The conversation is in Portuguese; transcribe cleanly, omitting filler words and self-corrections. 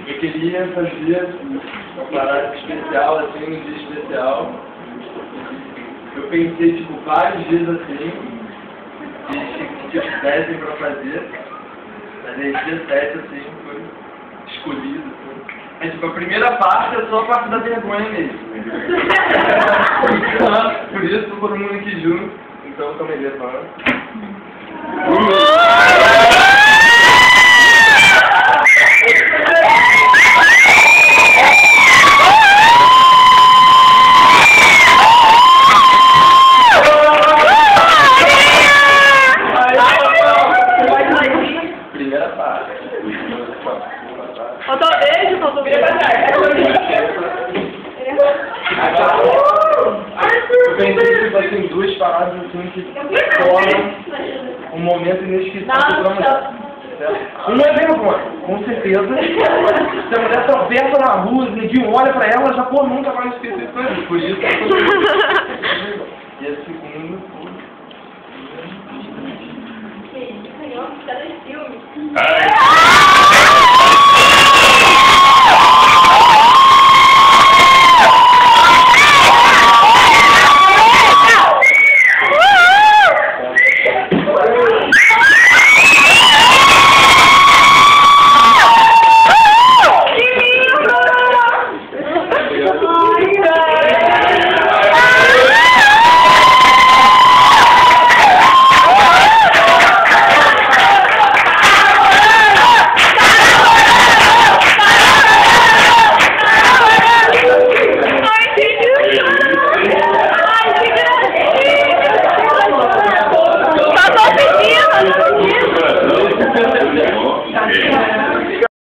Eu queria fazer uma parada especial, assim, um dia especial. Eu pensei, tipo, vários dias assim, que dessem pra fazer, mas aí dia 7, assim, foi escolhido, assim. É tipo, a primeira parte é só a parte da vergonha mesmo. Por isso, todo mundo aqui junto, então estamos levando. Primeira parte. Faltou beijo, faltou beijo. Eu pensei que assim, duas paradas assim que tornam um momento inesquecível pra mulher. Um exemplo, com certeza, se a mulher atravessa na rua, ninguém olha pra ela, já pô, nunca vai esquecer isso aí. Por isso que eu E a segunda foi... Que isso, cada filme. Ai,